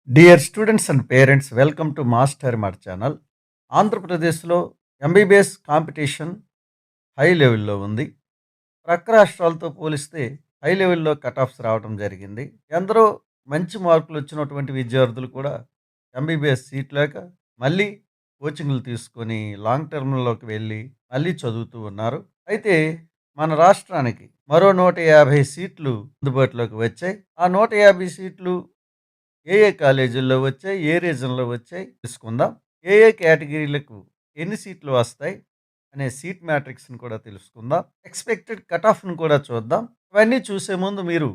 Dear students and parents, welcome to master మట్ channel. ఆంధ్రప్రదేశ్లో MBBS competition high లెవెల్‌లో ఉంది. ప్రక్క రాష్ట్రాలతో పోలిస్తే హై లెవెల్‌లో కట్ ఆఫ్స్ రావడం జరిగింది. ఎందరో మంచి మార్కులు వచ్చినటువంటి విద్యార్థులు కూడా ఎంబీబీఎస్ సీట్ లేక మళ్ళీ కోచింగ్‌లు తీసుకొని లాంగ్ టర్మ్‌లోకి వెళ్ళి మళ్ళీ చదువుతూ ఉన్నారు. అయితే మన రాష్ట్రానికి మరో 150 సీట్లు అందుబాటులోకి వచ్చాయి. ఆ 150 సీట్లు ఏ ఏ కాలేజీల్లో వచ్చాయి, ఏ రీజన్‌లో వచ్చాయి తెలుసుకుందాం. ఏ ఏ కేటగిరీలకు ఎన్ని సీట్లు వస్తాయి అనే సీట్ మ్యాట్రిక్స్‌ని కూడా తెలుసుకుందాం. ఎక్స్‌పెక్టెడ్ కట్ ఆఫ్‌ని కూడా చూద్దాం. ఇవన్నీ చూసే ముందు మీరు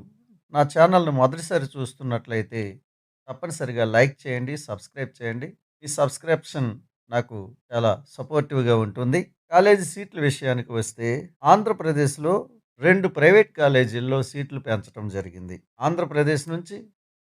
నా ఛానల్‌ని మొదటిసారి చూస్తున్నట్లయితే తప్పనిసరిగా లైక్ చేయండి, సబ్స్క్రైబ్ చేయండి. ఈ సబ్స్క్రిప్షన్ నాకు చాలా సపోర్టివ్‌గా ఉంటుంది. కాలేజీ సీట్ల విషయానికి వస్తే ఆంధ్రప్రదేశ్‌లో 2 ప్రైవేట్ కాలేజీల్లో సీట్లు పెంచడం జరిగింది. ఆంధ్రప్రదేశ్ నుంచి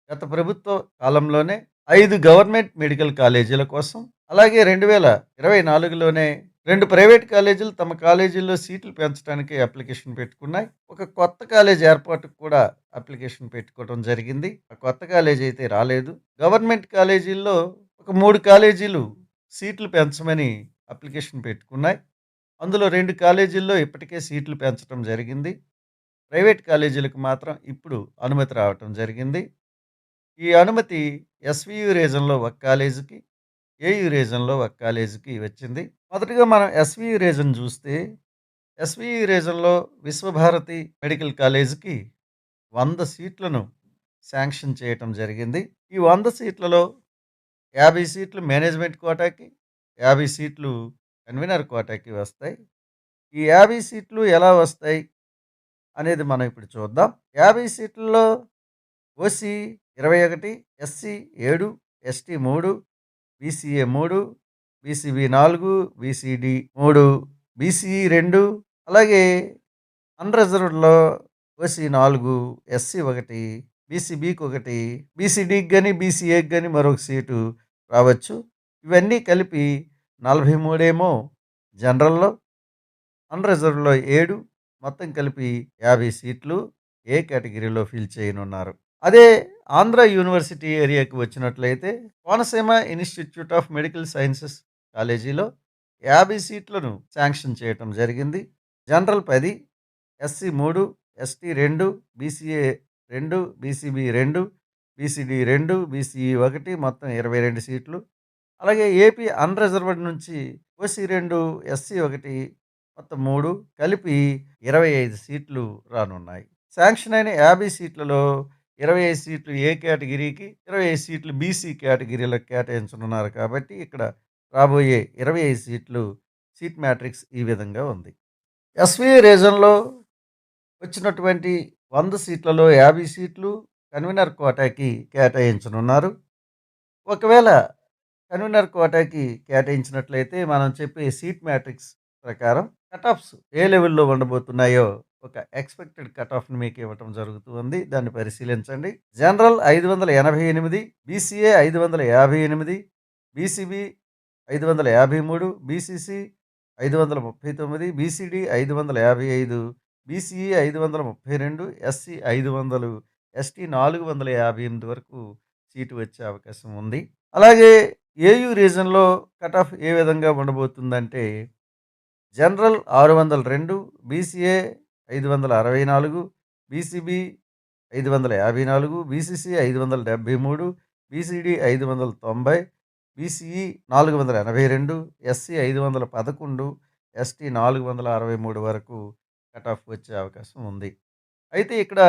గత ప్రభుత్వ కాలంలోనే 5 గవర్నమెంట్ మెడికల్ కాలేజీల కోసం, అలాగే 2024లోనే 2 ప్రైవేట్ కాలేజీలు తమ కాలేజీల్లో సీట్లు పెంచడానికి అప్లికేషన్ పెట్టుకున్నాయి. ఒక కొత్త కాలేజ్ ఏర్పాటుకు కూడా అప్లికేషన్ పెట్టుకోవడం జరిగింది. ఆ కొత్త కాలేజీ అయితే రాలేదు. గవర్నమెంట్ కాలేజీల్లో ఒక 3 కాలేజీలు సీట్లు పెంచమని అప్లికేషన్ పెట్టుకున్నాయి. అందులో 2 కాలేజీల్లో ఇప్పటికే సీట్లు పెంచడం జరిగింది. ప్రైవేట్ కాలేజీలకు మాత్రం ఇప్పుడు అనుమతి రావటం జరిగింది. ఈ అనుమతి ఎస్‌వియు రీజన్‌లో ఒక కాలేజీకి, ఏయు రీజన్‌లో ఒక కాలేజీకి వచ్చింది. మొదటగా మనం ఎస్‌వియు రీజన్ చూస్తే, ఎస్‌వియు రీజన్‌లో విశ్వభారతి మెడికల్ కాలేజీకి 100 సీట్లను శాంక్షన్ చేయటం జరిగింది. ఈ 100 సీట్లలో 50 సీట్లు మేనేజ్మెంట్ కోటాకి, 50 సీట్లు కన్వీనర్ కోటాకి వస్తాయి. ఈ 50 సీట్లు ఎలా వస్తాయి అనేది మనం ఇప్పుడు చూద్దాం. 50 సీట్లలో OC 21, SC 7, ST 3, BCA 3, BCB 4, BCD 3, BCE 2, అలాగే అన్రిజర్వ్డ్‌లో ఓసీ 4, ఎస్సీ 1, బీసీబీకి 1, బీసీడీకి గాని, బీసీఏకి గాని మరొక సీటు రావచ్చు. ఇవన్నీ కలిపి 43 ఏమో జనరల్‌లో, అన్రిజర్వ్డ్‌లో 7, మొత్తం కలిపి 50 సీట్లు ఏ కేటగిరీలో ఫిల్ చేయనున్నారు. అదే ఆంధ్ర యూనివర్సిటీ ఏరియాకి వచ్చినట్లయితే Konaseema institute of medical sciences కాలేజీలో 50 సీట్లను శాంక్షన్ చేయటం జరిగింది. General 10, SC 3, ST 2, BCA 2, BCB 2, BCD 2, BCE 1, మొత్తం 22 సీట్లు. అలాగే ఏపీ అన్రిజర్వ్డ్ నుంచి ఓసీ 2, ఎస్సీ 1, మొత్తం 3 కలిపి 25 సీట్లు రానున్నాయి. శాంక్షన్ అయిన 50 సీట్లలో 25 సీట్లు ఏ కేటగిరీకి, 25 సీట్లు బీసీ కేటగిరీలకు కేటాయించనున్నారు కాబట్టి ఇక్కడ రాబోయే 25 సీట్లు సీట్ మ్యాట్రిక్స్ ఈ విధంగా ఉంది. ఎస్వి రీజన్లో వచ్చినటువంటి 100 సీట్లలో 50 సీట్లు కన్వీనర్ కోటాకి కేటాయించనున్నారు. ఒకవేళ కన్వీనర్ కోటాకి కేటాయించినట్లయితే మనం చెప్పే సీట్ మ్యాట్రిక్స్ ప్రకారం కట్ ఆఫ్స్ ఏ లెవెల్‌లో ఉండబోతున్నాయో ఒక ఎక్స్‌పెక్టెడ్ కట్ ఆఫ్‌ని మీకు ఇవ్వటం జరుగుతుంది. దాన్ని పరిశీలించండి. General 588, BCA 558, BCB 553, BCC 539, BCD 555, BCE 532, SC 500, ST 458 వరకు సీటు వచ్చే అవకాశం ఉంది. అలాగే ఏయూ రీజన్‌లో కట్ ఆఫ్ ఏ విధంగా ఉండబోతుందంటే general 602, BCA 564, BCB 554, BCC 573, BCD 590, BCE 482, SC 511, ST 463 వరకు కట్ ఆఫ్ వచ్చే అవకాశం ఉంది. అయితే ఇక్కడ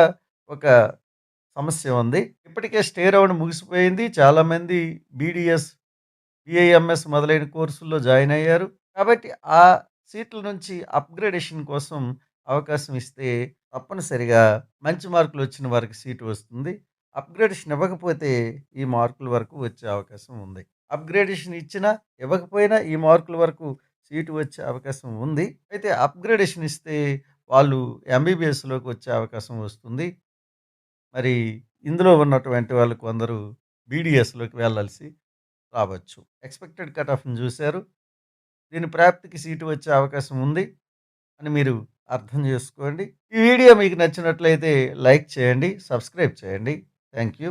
ఒక సమస్య ఉంది. ఇప్పటికే స్టే రౌండ్ ముగిసిపోయింది. చాలామంది బీడీఎస్, బీఐఎంఎస్ మొదలైన కోర్సుల్లో జాయిన్ అయ్యారు. కాబట్టి ఆ సీట్ల నుంచి అప్‌గ్రేడేషన్ కోసం అవకాశం ఇస్తే తప్పనిసరిగా మంచి మార్కులు వచ్చిన వారికి సీటు వస్తుంది. అప్‌గ్రేడేషన్ ఇవ్వకపోతే ఈ మార్కుల వరకు వచ్చే అవకాశం ఉంది. అప్‌గ్రేడేషన్ ఇచ్చినా, ఇవ్వకపోయినా ఈ మార్కుల వరకు సీటు వచ్చే అవకాశం ఉంది. అయితే అప్‌గ్రేడేషన్ ఇస్తే వాళ్ళు ఎంబీబీఎస్‌లోకి వచ్చే అవకాశం వస్తుంది. మరి ఇందులో ఉన్నటువంటి వాళ్ళు కొందరు బీడీఎస్‌లోకి వెళ్ళాల్సి రావచ్చు. ఎక్స్‌పెక్టెడ్ కట్ ఆఫ్‌ని చూసారు. దీని ప్రాప్తికి సీటు వచ్చే అవకాశం ఉంది అని మీరు అర్థం చేసుకోండి. ఈ వీడియో మీకు నచ్చినట్లయితే లైక్ చేయండి, సబ్స్క్రైబ్ చేయండి. Thank you.